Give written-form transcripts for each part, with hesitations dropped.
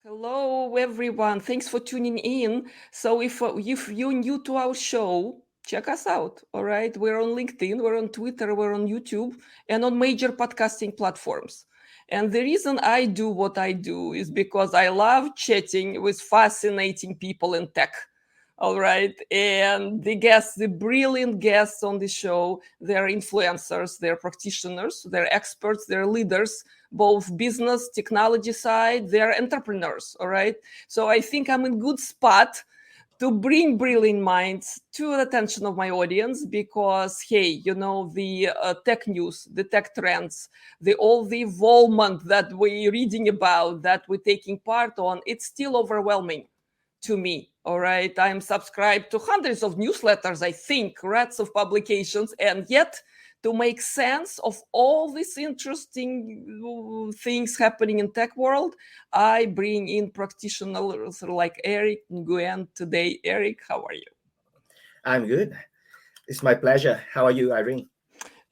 Hello, everyone. Thanks for tuning in. So, if you're new to our show, check us out. All right, we're on LinkedIn, we're on Twitter, we're on YouTube, and on major podcasting platforms. And the reason I do what I do is because I love chatting with fascinating people in tech. All right. And the guests, the brilliant guests on the show, they're influencers, they're practitioners, they're experts, they're leaders, both business, technology side, they're entrepreneurs. All right. So I think I'm in good spot to bring brilliant minds to the attention of my audience because, hey, the tech news, the tech trends, all the involvement that we're reading about, that we're taking part on, it's still overwhelming to me. All right. I'm subscribed to hundreds of newsletters, I think, rats of publications, and yet to make sense of all these interesting things happening in tech world, I bring in practitioners like Eric Nguyen today. Eric, how are you? I'm good. It's my pleasure. How are you, Irene?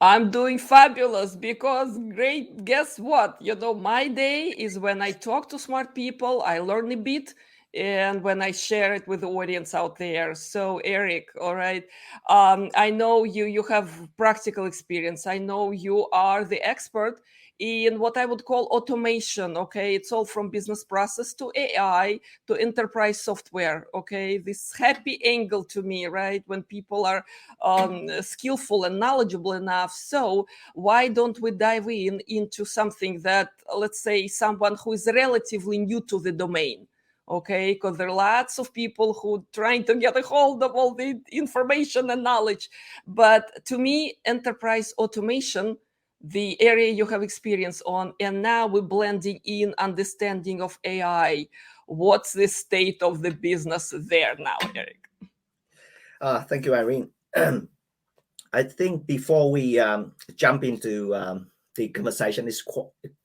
I'm doing fabulous because great. Guess what? My day is when I talk to smart people, I learn a bit, and when I share it with the audience out there. So, Eric, all right, I know you have practical experience. I know you are the expert in what I would call automation. Okay, it's all from business process to AI to enterprise software. Okay, this happy angle to me, right? When people are skillful and knowledgeable enough. So why don't we dive into something that, let's say, someone who is relatively new to the domain? Okay, because there are lots of people who trying to get a hold of all the information and knowledge. But to me, enterprise automation, the area you have experience on, and now we're blending in understanding of AI. What's the state of the business there now, Eric? Thank you, Irene. I think before we jump into the conversation, is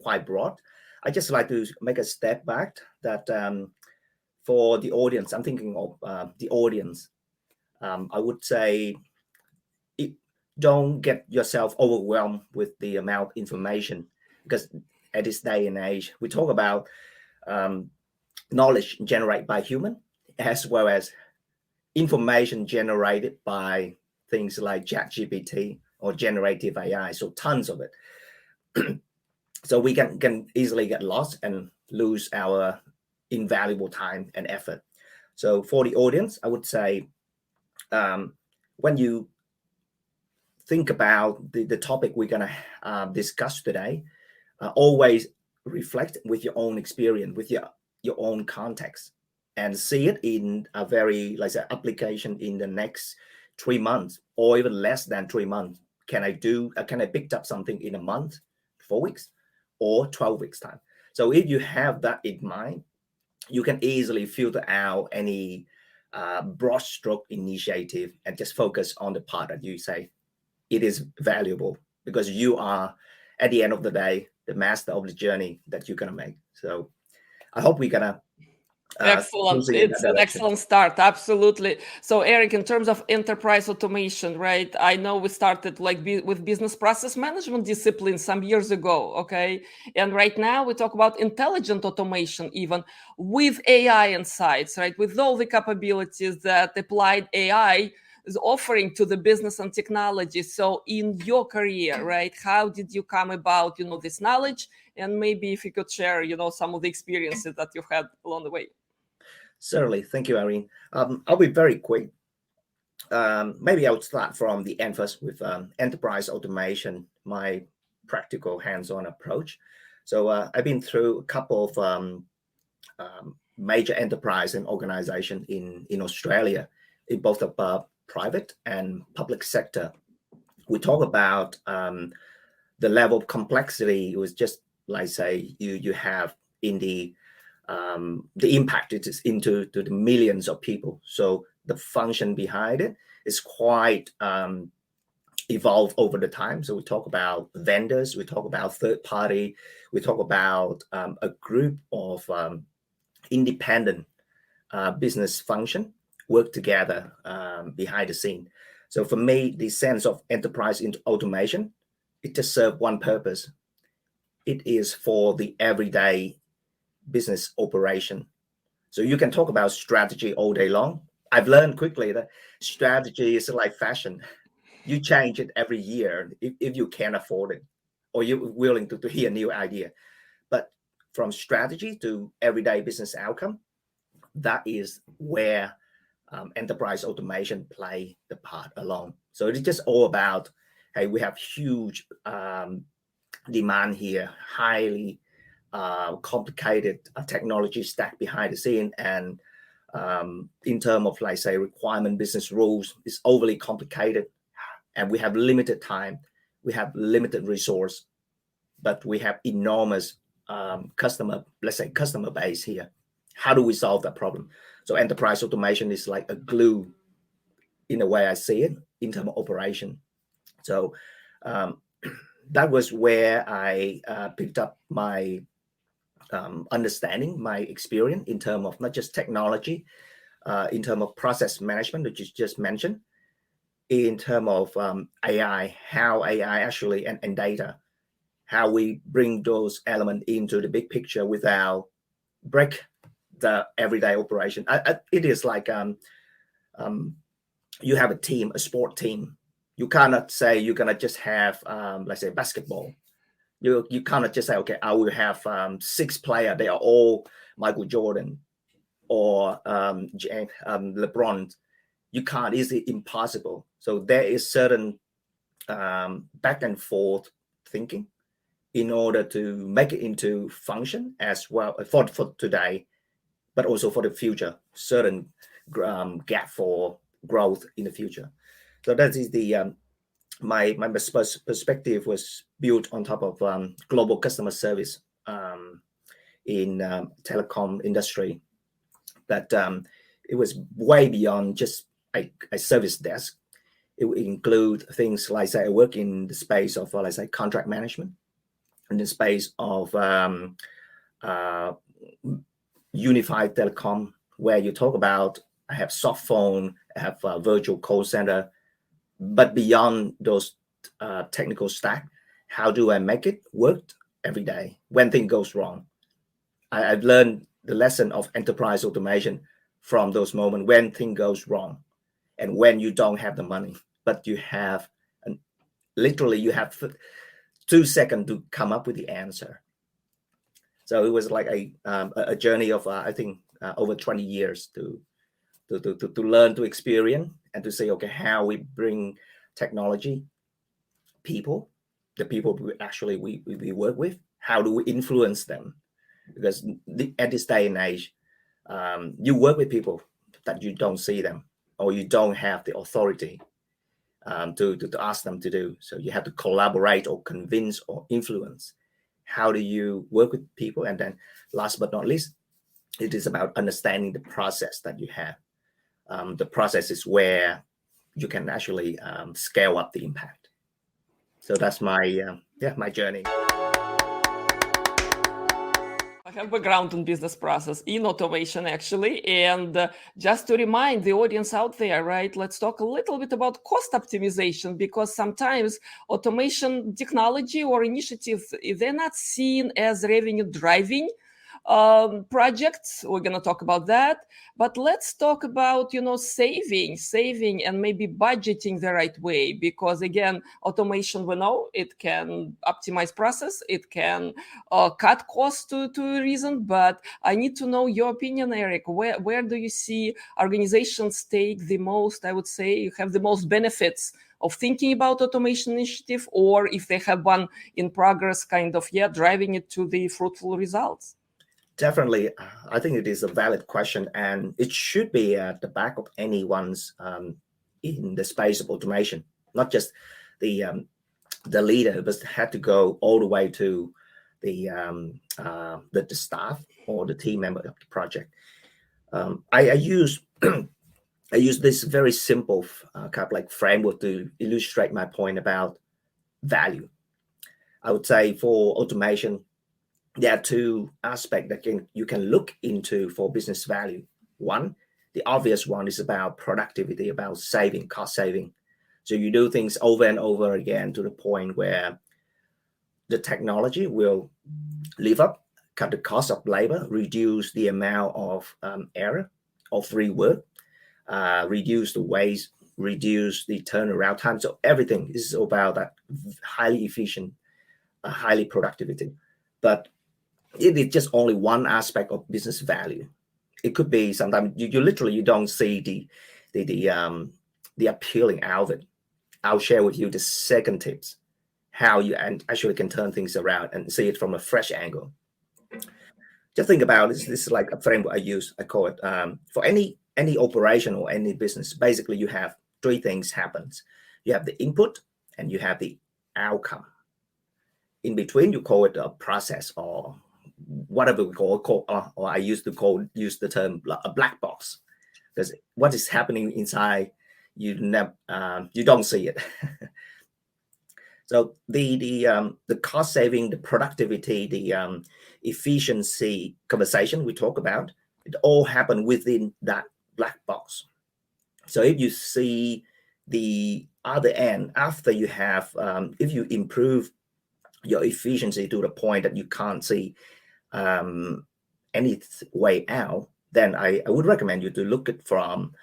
quite broad. I just like to make a step back that for the audience, I'm thinking of the audience. I would say it, don't get yourself overwhelmed with the amount of information because at this day and age, we talk about knowledge generated by human as well as information generated by things like ChatGPT or generative AI. So tons of it. So we can easily get lost and lose our invaluable time and effort. So for the audience, I would say when you think about the topic we're going to discuss today, always reflect with your own experience, with your own context, and see it in a very, like, say, application in the next 3 months or even less than 3 months. Can I pick up something in a month, 4 weeks, or 12 weeks time? So if you have that in mind, you can easily filter out any broad stroke initiative and just focus on the part that you say it is valuable, because you are, at the end of the day, the master of the journey that you're going to make. So I hope we're going to Excellent. closing in that It's an direction. excellent start. Absolutely. So, Eric, in terms of enterprise automation, right? I know we started with business process management discipline some years ago. Okay. And right now we talk about intelligent automation, even with AI insights, right? With all the capabilities that applied AI is offering to the business and technology. So, in your career, right, how did you come about, this knowledge? And maybe if you could share, some of the experiences that you've had along the way. Certainly. Thank you, Irene. I'll be very quick. Maybe I'll start from the end first with enterprise automation, my practical hands-on approach. So I've been through a couple of major enterprise and organization in Australia, in both the private and public sector. We talk about the level of complexity. It was just like, say, you have in the impact it is into the millions of people. So the function behind it is quite evolved over the time. So we talk about vendors, we talk about third party, we talk about a group of independent business function work together behind the scene. So for me, the sense of enterprise automation, it just serves one purpose. It is for the everyday business operation. So you can talk about strategy all day long. I've learned quickly that strategy is like fashion. You change it every year if you can afford it, or you're willing to hear a new idea. But from strategy to everyday business outcome, that is where enterprise automation play the part alone. So it's just all about, hey, we have huge demand here, highly complicated technology stack behind the scene, and in terms of, like, say, requirement business rules, it's overly complicated, and we have limited time, we have limited resource, but we have enormous customer base here. How do we solve that problem? So enterprise automation is like a glue, in the way I see it, in terms of operation. So that was where I picked up my understanding, my experience in terms of not just technology, in terms of process management, which you just mentioned, in terms of AI, how AI actually, and data, how we bring those elements into the big picture without break the everyday operation. It is like you have a team, a sport team. You cannot say you're gonna just have, let's say, basketball. You cannot just say, okay, I will have 6 players. They are all Michael Jordan or LeBron. You can't. It's impossible. So there is certain back and forth thinking in order to make it into function as well for today, but also for the future. Certain gap for growth in the future. So that is the my perspective was built on top of global customer service in telecom industry. That it was way beyond just a service desk. It would include things like, say, I work in the space of, let's say, contract management, in the space of unified telecom, where you talk about, I have soft phone, I have a virtual call center, but beyond those technical stack, how do I make it work every day when things goes wrong? I've learned the lesson of enterprise automation from those moments when things goes wrong, and when you don't have the money, but you have, literally you have 2 seconds to come up with the answer. So it was like a journey of I think over 20 years to learn, to experience, and to say, okay, how we bring technology, people, the people we work with, how do we influence them? Because at this day and age, you work with people that you don't see them, or you don't have the authority to ask them to do. So you have to collaborate or convince or influence. How do you work with people? And then last but not least, it is about understanding the process that you have. The process is where you can actually scale up the impact. So that's my my journey. I have background in business process, in automation, actually. And just to remind the audience out there, right, let's talk a little bit about cost optimization, because sometimes automation technology or initiatives, they're not seen as revenue driving projects. We're going to talk about that. But let's talk about, saving and maybe budgeting the right way. Because again, automation, we know it can optimize process. It can cut costs to a reason. But I need to know your opinion, Eric. Where do you see organizations take the most, I would say, you have the most benefits of thinking about automation initiative, or if they have one in progress, kind of, driving it to the fruitful results? Definitely, I think it is a valid question, and it should be at the back of anyone's in the space of automation, not just the leader, but had to go all the way to the staff or the team member of the project. I use I use this very simple kind of like framework to illustrate my point about value. I would say for automation, there are 2 aspects that you can look into for business value. One, the obvious one, is about productivity, about saving, cost saving. So you do things over and over again to the point where the technology will live up, cut the cost of labor, reduce the amount of error of rework, reduce the waste, reduce the turnaround time. So everything is about that highly efficient, highly productivity. But it is just only one aspect of business value. It could be sometimes you literally you don't see the appealing out of it. I'll share with you the second tips, how you actually can turn things around and see it from a fresh angle. Just think about this. This is like a framework I use. I call it for any operation or any business. Basically, you have three things happens. You have the input and you have the outcome. In between, you call it a process or whatever we call or I used to use the term a black box, because what is happening inside you don't see it. So the cost saving, the productivity, the efficiency conversation we talk about, it all happen within that black box. So if you see the other end, after you have, if you improve your efficiency to the point that you can't see any way out, then I would recommend you to look at from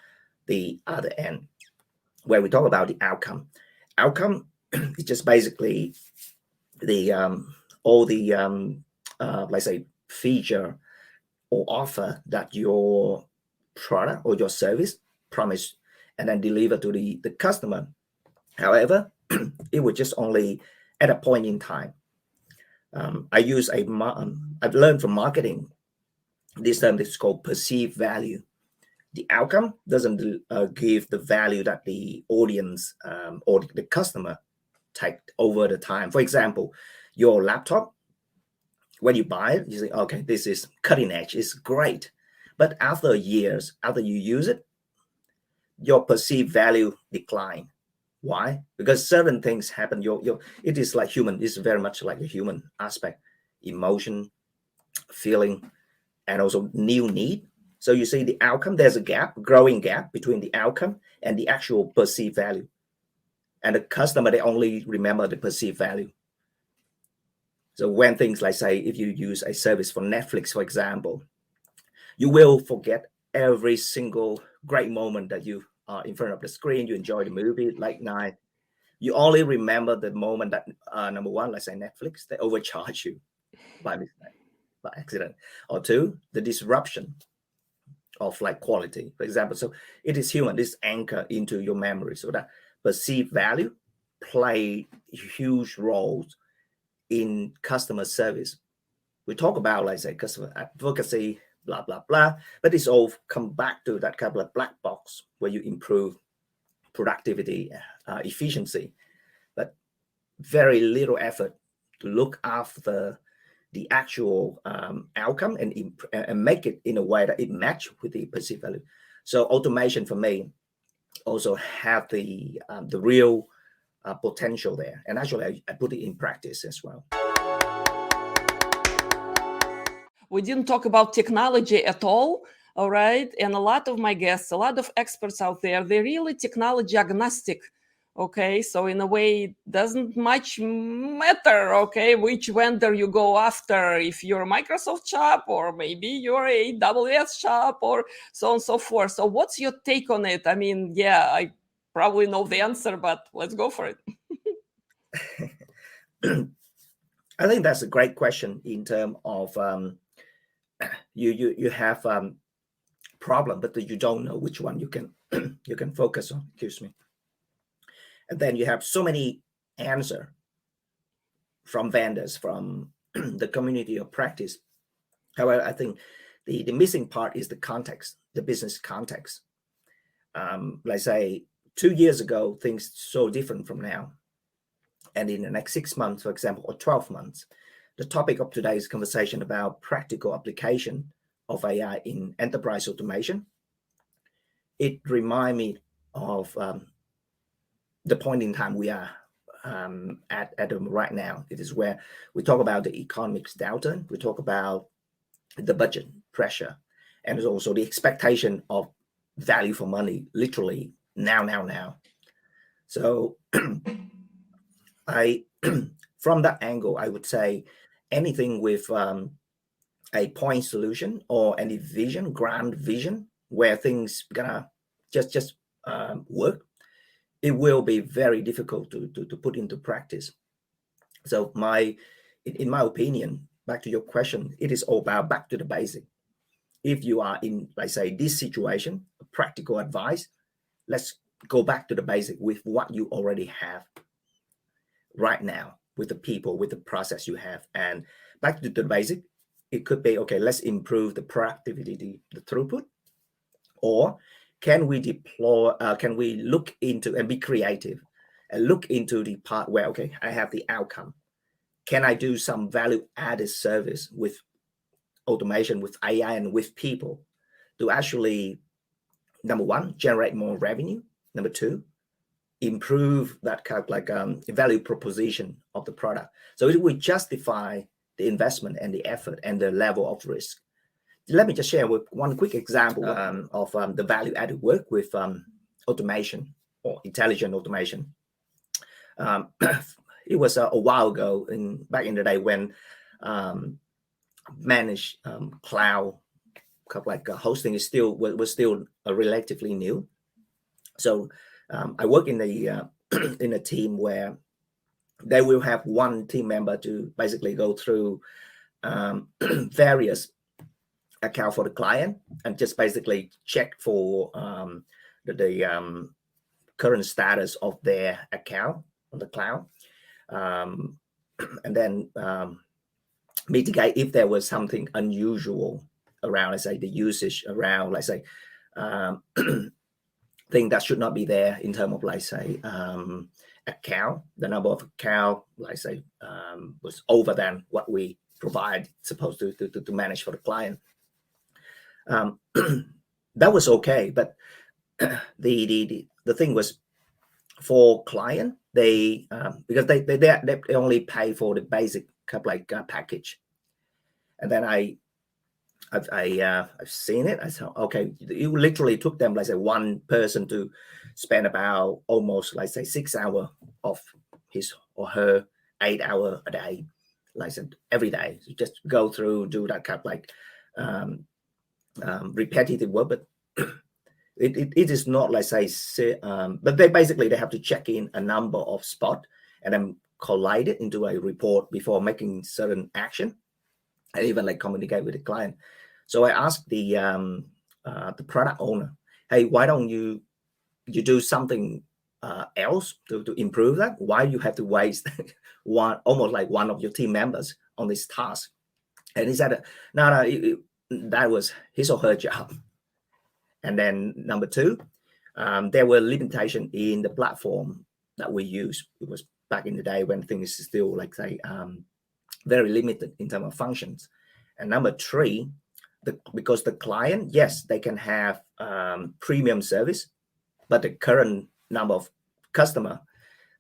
the other end, where we talk about the outcome. Outcome is just basically the all the let's say feature or offer that your product or your service promise and then deliver to the customer. However, it would just only at a point in time. I've learned from marketing this term is called perceived value. The outcome doesn't give the value that the audience or the customer take over the time. For example, your laptop, when you buy it, you say, okay, this is cutting edge, it's great. But after years, after you use it, your perceived value decline. Why? Because certain things happen. It is like human. It's very much like a human aspect, emotion, feeling, and also new need. So you see the outcome, there's a gap, growing gap between the outcome and the actual perceived value. And the customer, they only remember the perceived value. So when things like, say, if you use a service for Netflix, for example, you will forget every single great moment that you are in front of the screen, you enjoy the movie, late night. You only remember the moment that, number one, let's say Netflix, they overcharge you by mistake, by accident. Or two, the disruption of like quality, for example. So it is human, this anchor into your memory. So that perceived value play huge roles in customer service. We talk about, like say, customer advocacy, blah, blah, blah, but it's all come back to that couple of black box where you improve productivity, efficiency, but very little effort to look after the actual outcome and make it in a way that it match with the perceived value. So automation for me also have the real potential there, and actually I put it in practice as well. We didn't talk about technology at all right? And a lot of my guests, a lot of experts out there, they're really technology agnostic. Okay, so in a way, it doesn't much matter, okay, which vendor you go after, if you're a Microsoft shop or maybe you're a AWS shop or so on and so forth. So what's your take on it? I mean, yeah, I probably know the answer, but let's go for it. I think that's a great question in terms of you have problem, but you don't know which one you can you can focus on. Excuse me. And then you have so many answers from vendors, from the community of practice. However, I think the missing part is the context, the business context. Like say 2 years ago, things so different from now. And in the next 6 months, for example, or 12 months, the topic of today's conversation about practical application of AI in enterprise automation, it reminds me of the point in time we are at right now. It is where we talk about the economic downturn, we talk about the budget pressure, and there's also the expectation of value for money, literally now. So I, from that angle, I would say anything with a point solution or any vision, grand vision, where things gonna just work, it will be very difficult to put into practice. So in my opinion, back to your question, it is all about back to the basic. If you are in, like say, this situation, practical advice, let's go back to the basic with what you already have right now, with the people, with the process you have. And back to the basic, it could be, okay, let's improve the productivity, the throughput, or can we deploy, can we look into and be creative and look into the part where, okay, I have the outcome. Can I do some value added service with automation, with AI, and with people to actually, number one, generate more revenue. Number two, improve that kind of like value proposition of the product. So it will justify the investment and the effort and the level of risk. Let me just share with one quick example of the value added work with automation or intelligent automation. It was a while ago, back in the day when managed cloud like hosting is was still relatively new. So I work in a in a team where they will have one team member to basically go through various account for the client and just basically check for the current status of their account on the cloud, and then mitigate if there was something unusual around, let's say, the usage around, let's say, thing that should not be there in terms of, like, say, account, the number of account, like, say, was over than what we provide supposed to manage for the client. That was okay, but the thing was, for client, they because they only pay for the basic like package, and then I've seen it. I said, okay, it literally took them, like, say, one person to spend about almost, like, say, 6 hours of his or her 8 hour a day, like I said, every day. So just go through, do that kind of like repetitive work, but it is not, like, say, but they have to check in a number of spots and then collate it into a report before making certain action, and even like communicate with the client. So I asked the product owner, hey, why don't you do something else to improve that? Why you have to waste almost like one of your team members on this task? And he said, no, that was his or her job. And then number two, there were limitations in the platform that we use. It was back in the day when things still, like, say, very limited in terms of functions. And number three, because the client, yes, they can have premium service, but the current number of customer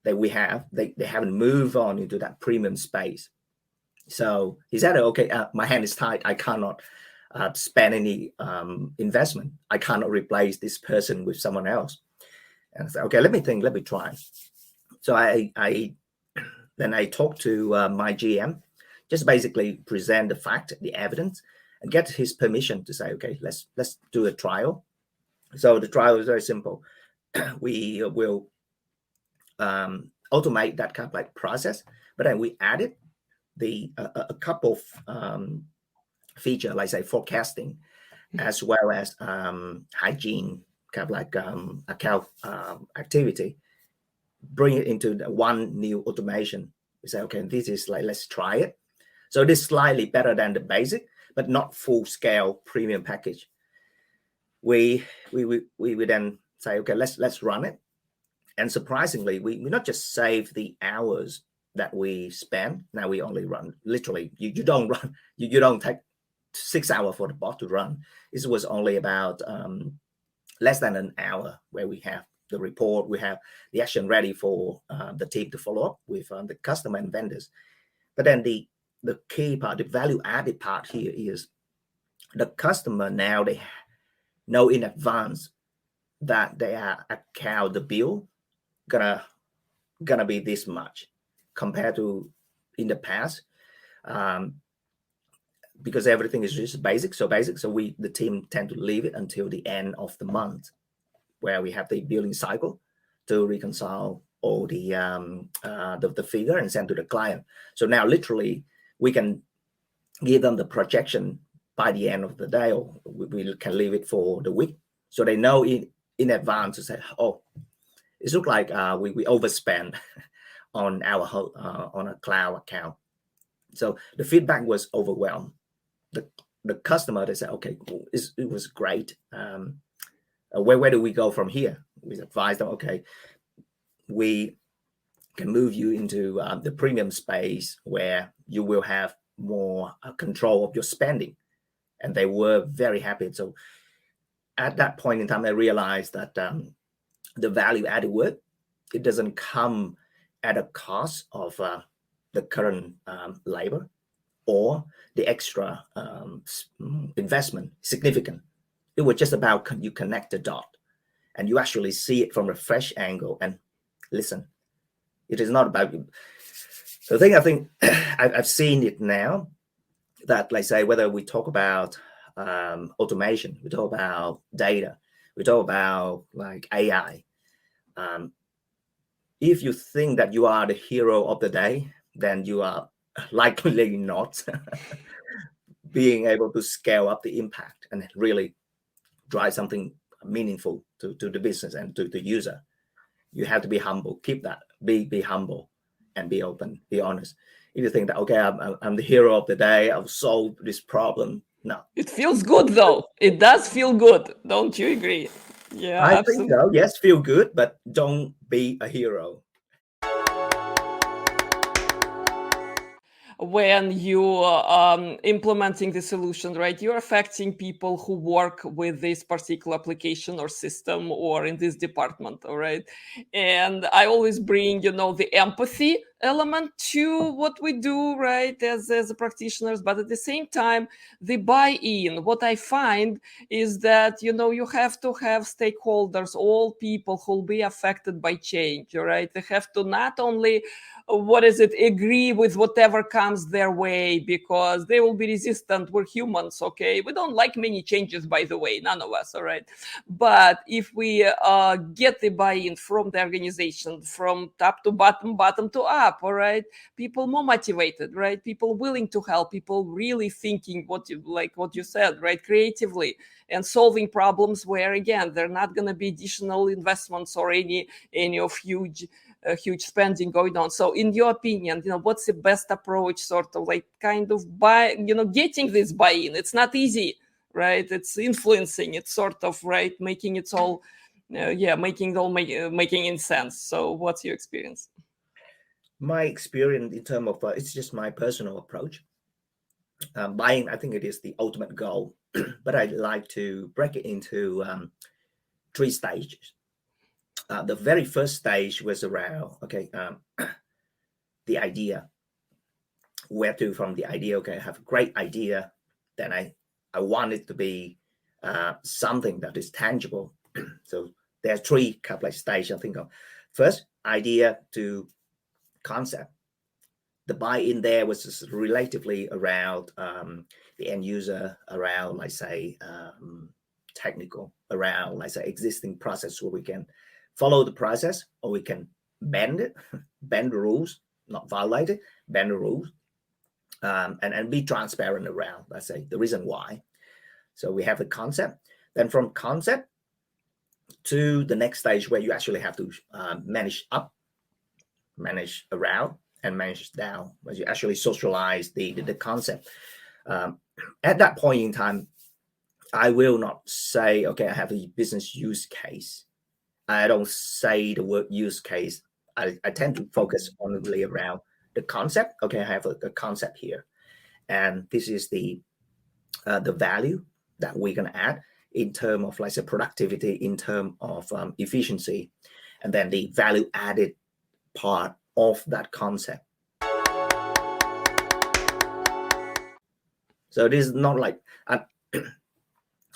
that we have, they haven't moved on into that premium space. So he said, okay, my hand is tied. I cannot spend any investment. I cannot replace this person with someone else. And I said, okay, let me think, let me try. So then I talked to my GM, just basically present the fact, the evidence, and get his permission to say, okay, let's do a trial. So the trial is very simple. We will automate that kind of like process, but then we added a couple of feature, like, say, forecasting, as well as hygiene, kind of like account activity. Bring it into one new automation. We say, okay, this is like, let's try it. So this is slightly better than the basic, but not full scale premium package. We then say, okay, let's run it. And surprisingly, we not just save the hours that we spend. Now we only run, literally, you don't run, you don't take 6 hours for the bot to run. This was only about less than an hour, where we have the report, we have the action ready for the team to follow up with the customer and vendors. But then the key part, the value added part here is the customer now, they know in advance that their account, the bill, gonna be this much, compared to in the past. because everything is just basic. So the team tend to leave it until the end of the month, where we have the billing cycle to reconcile all the figure and send to the client. So now literally we can give them the projection by the end of the day, or we can leave it for the week, so they know in advance to say, oh, it looks like we overspend on on a cloud account. So the feedback was overwhelmed. The customer, they said, okay, it was great. Where do we go from here? We advised them, okay, we can move you into the premium space where you will have more control of your spending. And they were very happy. So at that point in time, I realized that the value added work, it doesn't come at a cost of the current labor or the extra investment significant. It was just about you connect the dot and you actually see it from a fresh angle and listen. It is not about you. The thing I think I've seen it now, that, like, say, whether we talk about automation, we talk about data, we talk about like AI. If you think that you are the hero of the day, then you are likely not being able to scale up the impact and really drive something meaningful to the business and to the user. You have to be humble. Keep that. Be humble and be open. Be honest. If you think that, okay, I'm the hero of the day, I've solved this problem. No. It feels good though. It does feel good. Don't you agree? Yeah, I absolutely. think so. Yes, feel good, but don't be a hero. When you implementing the solution, right, you're affecting people who work with this particular application or system or in this department, all right? And I always bring, the empathy element to what we do, right, as practitioners, but at the same time, the buy-in. What I find is that, you have to have stakeholders, all people who will be affected by change, all right? They have to not only agree with whatever comes their way, because they will be resistant. We're humans, okay? We don't like many changes, by the way, none of us, all right? But if we get the buy-in from the organization, from top to bottom, bottom to up, all right, people more motivated, right? People willing to help, people really thinking what you said, right, creatively, and solving problems where, again, they're not going to be additional investments or any of huge spending going on. So in your opinion, what's the best approach, sort of like kind of getting this buy-in? It's not easy, right? It's influencing, it's sort of, right, making it all making sense. So what's your experience? My experience in terms of it's just my personal approach. Buying, I think it is the ultimate goal, but I like to break it into 3 stages. The very first stage was around, okay, the idea. Where to from the idea? Okay, I have a great idea. Then I want it to be something that is tangible. So there are 3 couple of stages I think of. First, idea to concept. The buy-in there was just relatively around the end user, around, like, say, technical, around, like, say, existing process, where we can follow the process or we can bend it, bend the rules, not violate it, bend the rules, and be transparent around, let's say, the reason why. So we have the concept. Then from concept to the next stage, where you actually have to manage up, manage around, and manage down, where you actually socialize the concept. At that point in time, I will not say, okay, I have a business use case. I don't say the word use case. I tend to focus only around the concept. Okay, I have a concept here, and this is the value that we're going to add in terms of, like, say, productivity, in terms of efficiency, and then the value added part of that concept. So this is not like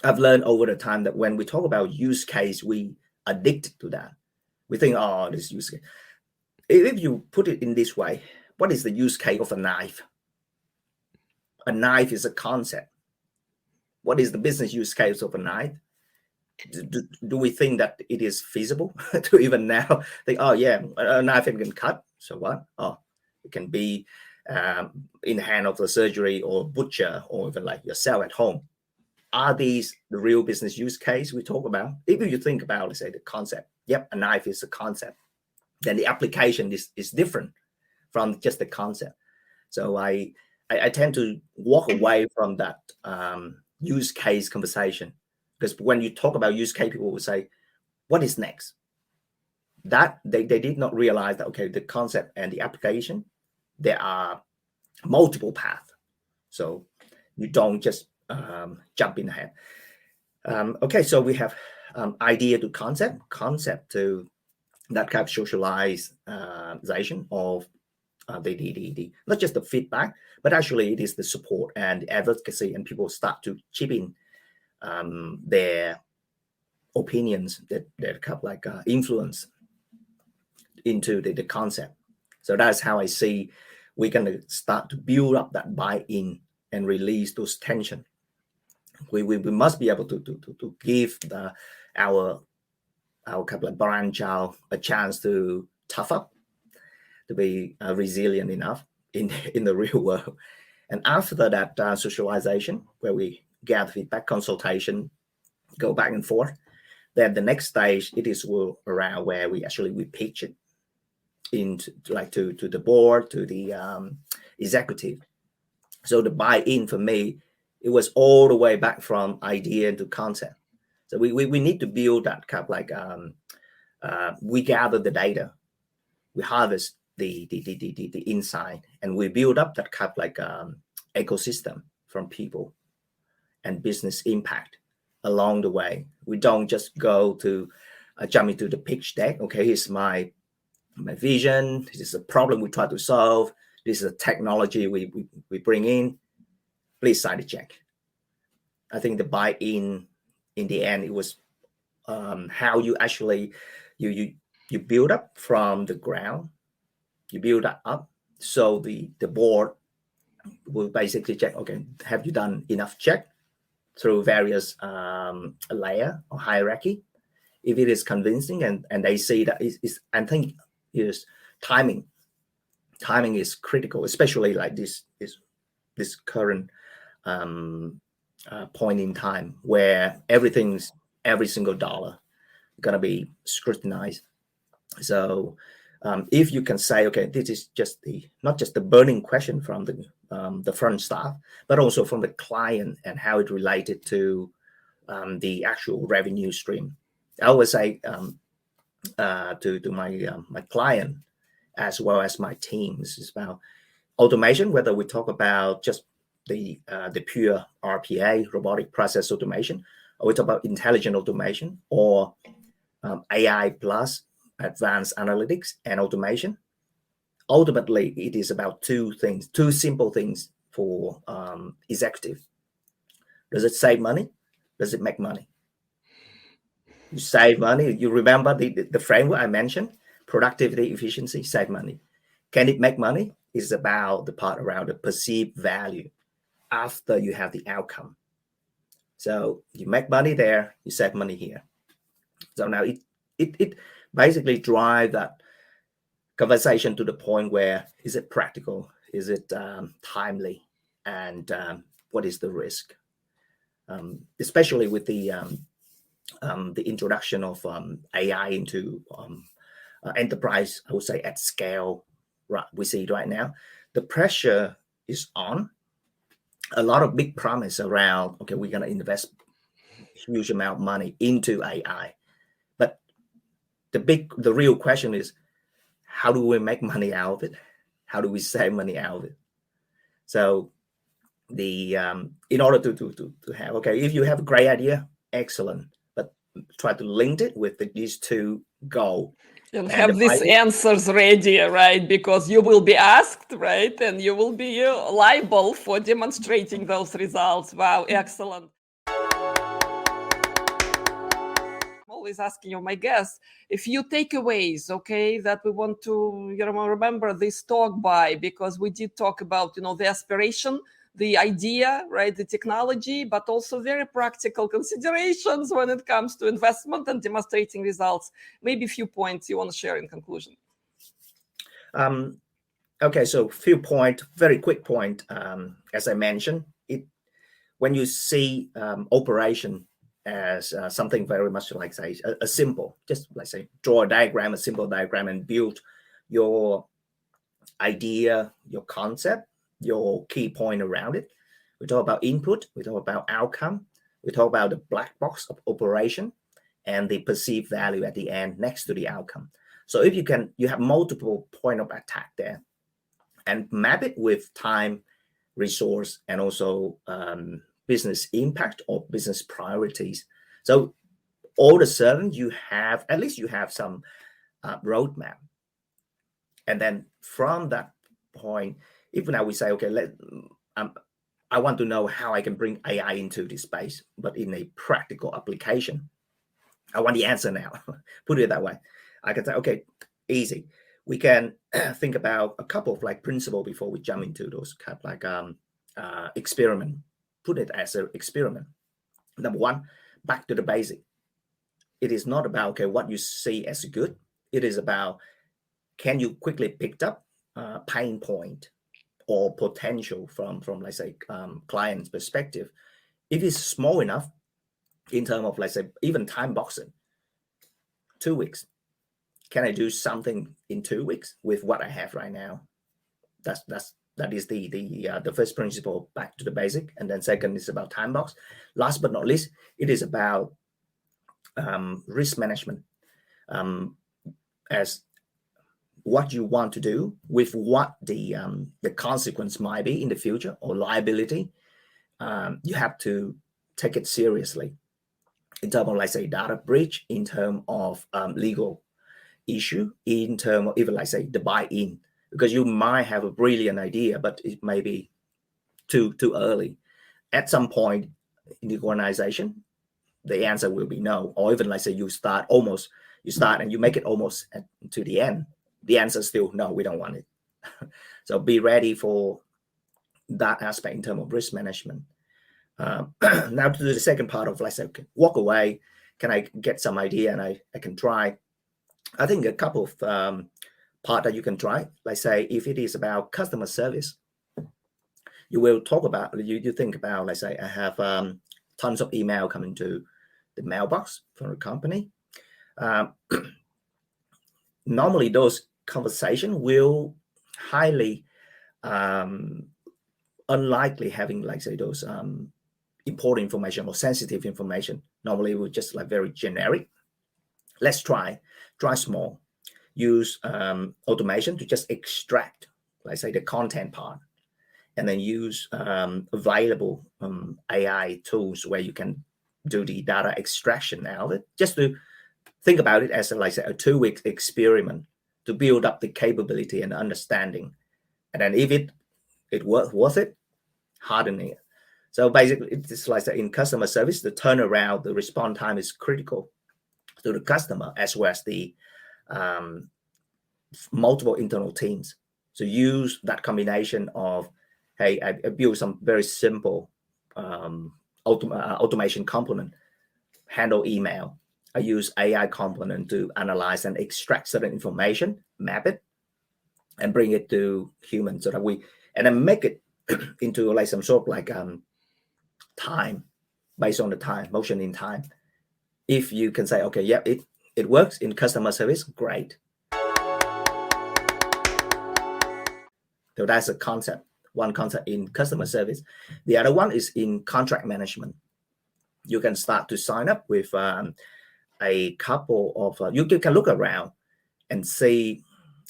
I've learned over the time that when we talk about use case, we addicted to that. We think, oh, this use case. If you put it in this way, what is the use case of a knife? a knife is a concept. What is the business use case of a knife? Do we think that it is feasible to even now think, oh yeah, a knife can cut, so what? Oh, it can be in the hand of the surgery or butcher, or even like yourself at home. Are these the real business use case we talk about? If you think about, let's say, the concept, yep, a knife is a concept, then the application is different from just the concept. So I tend to walk away from that use case conversation, because when you talk about use case, people will say, what is next? That they did not realize that, okay, the concept and the application, there are multiple paths. So you don't just jump in ahead. Okay, so we have idea to concept to that kind of socialization of the not just the feedback, but actually it is the support and the advocacy, and people start to chip in their opinions that kind of like influence into the concept. So that's how I see we're going to start to build up that buy-in and release those tension. We must be able to give our couple of branch out a chance to tough up, to be resilient enough in the real world. And after that socialization, where we gather feedback, consultation, go back and forth, then the next stage it is around where we pitch it into to the board, to the executive. So the buy-in for me, it was all the way back from idea to concept. So we need to build that kind of like we gather the data, we harvest the insight, and we build up that kind of like ecosystem from people and business impact along the way. We don't just go to jump into the pitch deck. Okay, here's my vision. This is a problem we try to solve. This is a technology we bring in. Please sign the check. I think the buy-in the end, it was how you actually you build up from the ground. You build that up, so the board will basically check. Okay, have you done enough check through various layer or hierarchy? If it is convincing, and they see that I think is timing. Timing is critical, especially like this current point in time where every single dollar gonna be scrutinized. So if you can say, okay, this is just not just the burning question from the front staff, but also from the client and how it related to the actual revenue stream. I always say to my client as well as my teams is about automation, whether we talk about just the pure RPA, robotic process automation, or we talk about intelligent automation, or AI plus advanced analytics and automation. Ultimately, it is about two simple things for executive. Does it save money? Does it make money? You save money. You remember the framework I mentioned: productivity, efficiency, save money. Can it make money? It's about the part around the perceived value after you have the outcome. So you make money there, you save money here. So now it basically drives that conversation to the point where, is it practical? Is it timely? And what is the risk? Especially with the introduction of AI into enterprise, I would say at scale, right? We see it right now. The pressure is on. A lot of big promise around, okay, we're going to invest huge amount of money into AI. But the real question is, how do we make money out of it? How do we save money out of it? So in order to have, okay, if you have a great idea, excellent, but try to link it with these two goals. And have these answers ready, right? Because you will be asked, right? And you will be liable for demonstrating those results. Wow, excellent. Always asking my guests a few takeaways, okay, that we want to remember this talk by, because we did talk about the aspiration, the idea, right, the technology, but also very practical considerations when it comes to investment and demonstrating results. Maybe a few points you want to share in conclusion. Okay, so few point, very quick point. As I mentioned, when you see operation as something very much like, say, a simple, just like, say, draw a diagram, a simple diagram, and build your idea, your concept, your key point around it. We talk about input, we talk about outcome, we talk about the black box of operation and the perceived value at the end next to the outcome. So if you have multiple point of attack there and map it with time, resource, and also business impact or business priorities. So all of a sudden you have, at least you have some roadmap. And then from that point, if now we say, okay, I want to know how I can bring AI into this space, but in a practical application, I want the answer now. Put it that way. I can say, okay, easy. We can think about a couple of like principles before we jump into those kind of like experiment. Put it as an experiment. Number one, back to the basic. It is not about, okay, what you see as good. It is about, can you quickly pick up pain point or potential from let's say client's perspective. If it's small enough in terms of, let's say, even time boxing, 2 weeks. Can I do something in 2 weeks with what I have right now? That is the first principle, back to the basic. And then second is about time box. Last but not least, it is about risk management, as what you want to do with what the consequence might be in the future or liability. You have to take it seriously in terms of, like, say, data breach, in terms of legal issue, in terms of even, like, say, the buy-in, because you might have a brilliant idea, but it may be too early. At some point in the organization, the answer will be no, or even, like, say, you start and you make it almost to the end. The answer is still no, we don't want it. So be ready for that aspect in terms of risk management. Now to the second part of, let's say, okay, walk away. Can I get some idea and I can try? I think a couple of part that you can try. Like, say, if it is about customer service, you will talk about, you think about, let's say, I have tons of email coming to the mailbox from the company. Normally those conversations will highly unlikely having, like, say, those important information or sensitive information. Normally we're just like very generic. Let's try small, use automation to just extract, like, say, the content part, and then use available AI tools where you can do the data extraction out of it. Just to think about it as, like, say, a 2-week experiment to build up the capability and understanding. And then if it worth it, hardening it. So basically, it's like in customer service, the turnaround, the response time is critical to the customer as well as the multiple internal teams. So use that combination of, hey, I build some very simple automation component, handle email. I use AI component to analyze and extract certain information, map it, and bring it to humans, so that and then make it into, like, some sort of like time, based on the time, motion in time. If you can say, okay, yeah, it works in customer service, great. So that's a concept, one concept in customer service. The other one is in contract management. You can start to sign up with a couple of, you can look around and see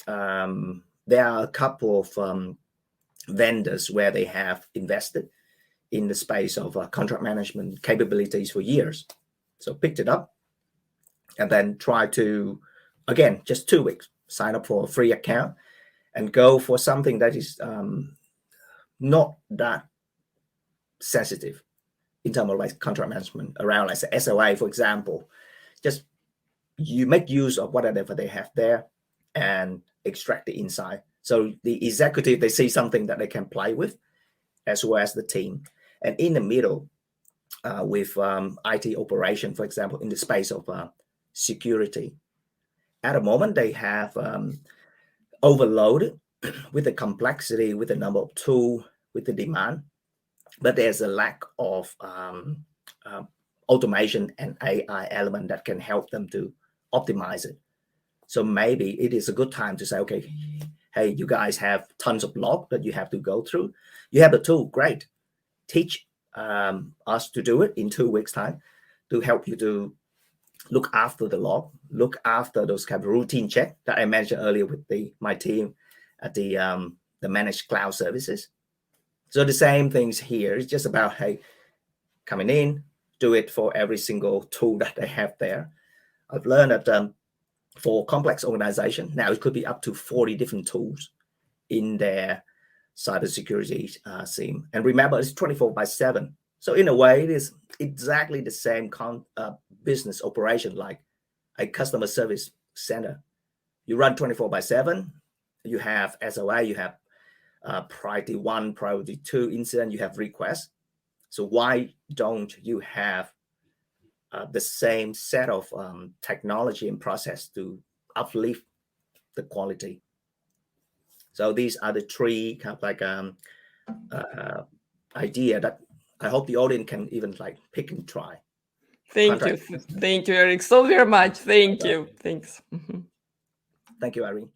there are a couple of vendors where they have invested in the space of contract management capabilities for years. So picked it up and then try to, again, just 2 weeks, sign up for a free account and go for something that is not that sensitive in terms of, like, contract management around, like, say, SLA, for example. Just you make use of whatever they have there and extract the insight. So the executive, they see something that they can play with, as well as the team. And in the middle, with IT operation, for example, in the space of security. At the moment, they have overloaded with the complexity, with the number of tools, with the demand, but there's a lack of automation and AI element that can help them to optimize it. So maybe it is a good time to say, okay, hey, you guys have tons of log that you have to go through. You have the tool, great. Teach us to do it in 2 weeks' time to help you to look after the log, look after those kind of routine check that I mentioned earlier with my team at the managed cloud services. So the same things here. It's just about, hey, coming in, do it for every single tool that they have there. I've learned that for complex organization, now it could be up to 40 different tools in their cybersecurity SIEM. And remember, it's 24/7. So in a way, it is exactly the same business operation like a customer service center. You run 24/7. You have SOA, you have priority 1, priority 2 incident, you have requests. So why don't you have the same set of technology and process to uplift the quality? So these are the 3 kind of like idea that I hope the audience can even like pick and try. Thank you, Eric, so very much. Thank you. Thanks. Thank you, Irene.